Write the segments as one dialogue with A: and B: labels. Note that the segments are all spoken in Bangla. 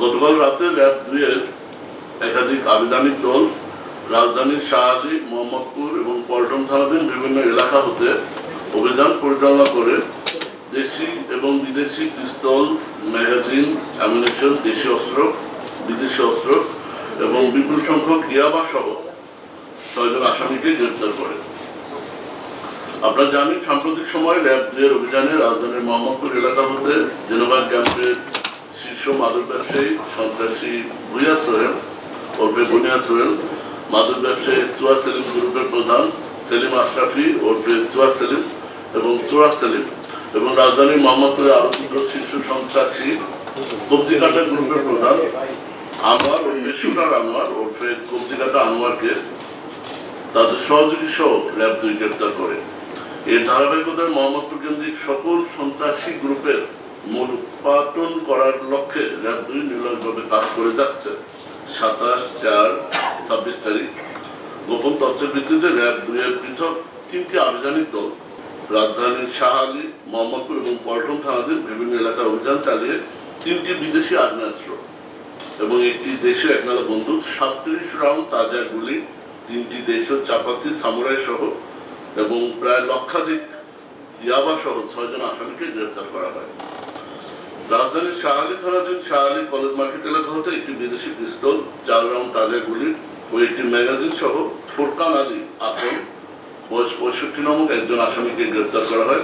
A: গতকাল রাতে র্যাব 2 এর একাধিক আবেদনিক দল রাজধানীর শাহআলী, মোহাম্মদপুর এবং পল্টন থানাধীন বিভিন্ন এলাকা হতে অভিযান পরিচালনা করে দেশি এবং বিদেশি পিস্তল, ম্যাগাজিন, অ্যামিউনিশন, দেশীয় অস্ত্র, বিদেশি অস্ত্র এবং বিপুল সংখ্যক ইয়াবা সহ 6 জন আসামিকে গ্রেপ্তার করে। আপনারা জানেন, সাম্প্রতিক সময়ে র্যাব 2 এর অভিযানে রাজধানীর মোহাম্মদপুর এলাকা হতে জেনোভা ক্যাম্পের শীর্ষ মাদক ব্যবসায়ী সন্ত্রাসী ভুইয়া সোহেল ওরফে বুনিয়া সোহেল, মাদক ব্যবসায়ী চুয়া সেলিম গ্রুপের প্রধান সেলিম আশরাফি ওরফে চুয়া সেলিম এবং চোরা সেলিম এবং রাজধানীর মোহাম্মদপুরে আরো 2 শীর্ষ সন্ত্রাসী কবজিকাটা গ্রুপের প্রধান আনোয়ার ওরফে শুটার আনোয়ার ওরফে কবজিকাটা আনোয়ারকে তাদের সহযোগী সহ র্যাব 2 গ্রেপ্তার করে। এর ধারাবাহিকতায় মোহাম্মদপুর কেন্দ্রিক সকল সন্ত্রাসী গ্রুপের মূল উৎপাদন করার লক্ষ্যে র্যাব 2 নির্লজ্জভাবে কাজ করে যাচ্ছে। 27/4/26 তারিখ গোপন তথ্যের ভিত্তিতে র্যাব 2 এর পৃথক 3টি আভিযানিক দল রাজধানীর শাহআলী, মোহাম্মদপুর এবং পল্টন থানাধীন বিভিন্ন এলাকায় অভিযান চালিয়ে 3টি বিদেশি আগ্নেয়াস্ত্র এবং 1টি দেশীয় একনালা বন্দুক, 37 রাউন্ড তাজা গুলি, 3টি দেশীয় চাপাতি সামুরাই সহ এবং প্রায় লক্ষাধিক ইয়াবা সহ 6 জন আসামিকে গ্রেপ্তার করা হয়। রাজধানীর শাহআলী থানাধীন শাহআলী কলেজ মার্কেট এলাকা হতে 1টি বিদেশি পিস্তল, 4 রাউন্ড তাজা গুলি ও 1টি ম্যাগাজিন সহ ফুরকান আলী আকন বয়স 65 নামক একজন আসামিকে গ্রেপ্তার করা হয়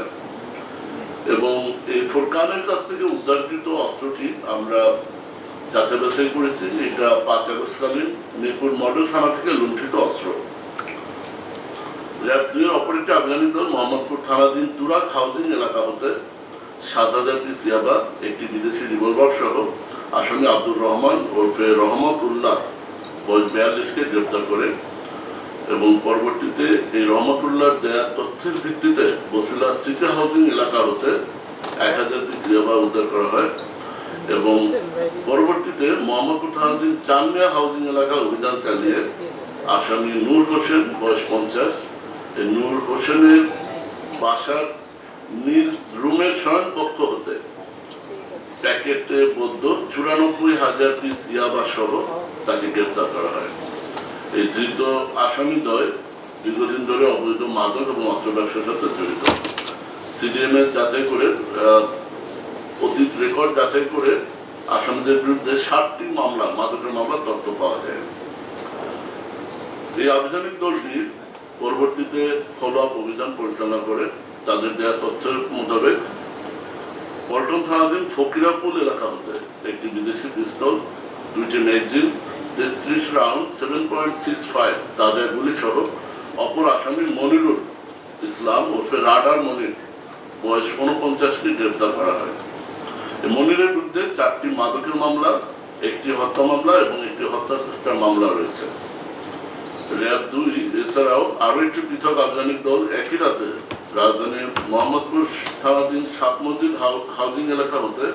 A: এবং এই ফুরকানের কাছ থেকে উদ্ধারকৃত অস্ত্রটি আমরা যাচাই বাছাই করেছি। এটা 5 আগস্টকালীন মিরপুর মডেল থানা থেকে লুণ্ঠিত অস্ত্র। র্যাব 2 এর অপর একটি আভিযানিক দল মোহাম্মদপুর থানাধীন তুরাগ হাউজিং এলাকা হতে 7000 পিস ইয়াবা, 1টি বিদেশি রিভলভার সহ আসামি আব্দুর রহমান ওরফে রহমত উল্লাহ বয়স 42কে গ্রেপ্তার করে এবং পরবর্তীতে এই রহমতুল্লাহর দেয়া তথ্যের ভিত্তিতে বসিলা সিটি হাউজিং এলাকা হতে 1000 পিস ইয়াবা উদ্ধার করা হয় এবং পরবর্তীতে মোহাম্মদপুর থানাধীন চানমিয়া হাউজিং এলাকা অভিযান চালিয়ে আসামি নূর হোসেন বয়স 50, এই নূর হোসেনের বাসার নিজ রুমের শয়ন কক্ষ হতে প্যাকেটে বদ্ধ 94,000 পিস ইয়াবা সহ তাকে গ্রেপ্তার করা হয়। এই ধৃত আসামিদ্বয় দীর্ঘদিন ধরে অবৈধ মাদক এবং অস্ত্র ব্যবসার সাথে জড়িত। সিডিএমএ যাচাই করে অতীত রেকর্ড যাচাই করে আসামিদের বিরুদ্ধে 7টি মামলা মাদকের মামলার তথ্য পাওয়া যায়। এই আভিযানিক দলটি পরবর্তীতে ফলো আপ অভিযান পরিচালনা করে তাদের দেওয়া তথ্যের মোতাবেক পল্টন থানাধীন ফকিরাপুল এলাকা হতে 1টি বিদেশি পিস্তল, 2টি ম্যাগাজিন, 33 রাউন্ড 7.65 তাজা গুলি সহ অপর আসামি মনিরুল ইসলাম ওরফে রাডার মনির বয়স 49কে গ্রেপ্তার করা হয়। মনিরের বিরুদ্ধে 4টি মাদকের মামলা, 1টি হত্যা মামলা এবং 1টি হত্যা চেষ্টার মামলা রয়েছে। র্যাব 2 এছাড়াও আরো একটি পৃথক আভিযানিক দল একই রাতে রাজধানীর মোহাম্মদপুর থানাধীন 7 মসজিদ হাউজিং এলাকা হতে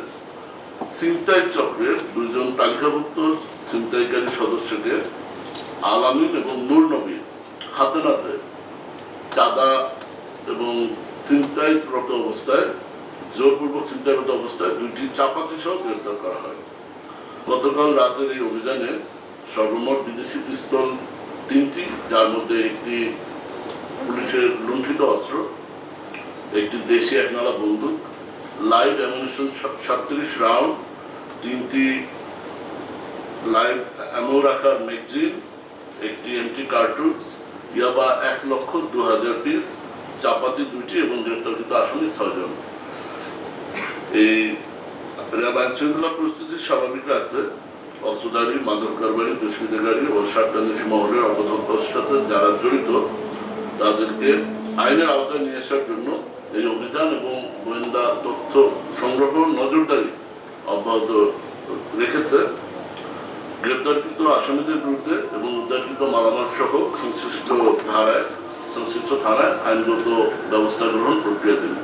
A: ছিনতাই চক্রের 2 জন তালিকাভুক্ত ছিনতাইকারী সদস্যকে আলামিন এবং নূর নবী হাতে নাতে চাঁদা এবং ছিনতাইরত অবস্থায় জোরপূর্বক ছিনতাইরত অবস্থায় 2টি চাপাতি সহ গ্রেপ্তার করা হয়। গতকাল রাতের এই অভিযানে সর্বমোট বিদেশি পিস্তল 3টি, যার মধ্যে 1টি পুলিশের লুণ্ঠিত অস্ত্র, 1টি দেশি একনালা বন্দুক, লাইভ অ্যামিউনিশন 37 রাউন্ড, 3টি লাইভ অ্যামো রাখার ম্যাগাজিন, 1টি এমটি কার্টুজ, ইয়াবা 1,02,000 পিস, চাপাতি 2টি এবং গ্রেপ্তারকৃত আসামি 6 জন। এই র্যাব আইনশৃঙ্খলা পরিস্থিতি স্বাভাবিক রাখতে অস্ত্রধারী, মাদক কারবারি, দুষ্কৃতিকারী ও স্বার্থান্বেষী মহলের অপতৎপরের সাথে যারা জড়িত তাদেরকে আইনের আওতায় নিয়ে আসার জন্য এই অভিযান এবং গোয়েন্দা তথ্য সংগ্রহ নজরদারি অব্যাহত রেখেছে। গ্রেপ্তারকৃত আসামিদের বিরুদ্ধে এবং উদ্ধারকৃত মালামাল সহ সংশ্লিষ্ট থানায় আইনগত ব্যবস্থা গ্রহণ প্রক্রিয়াধীন।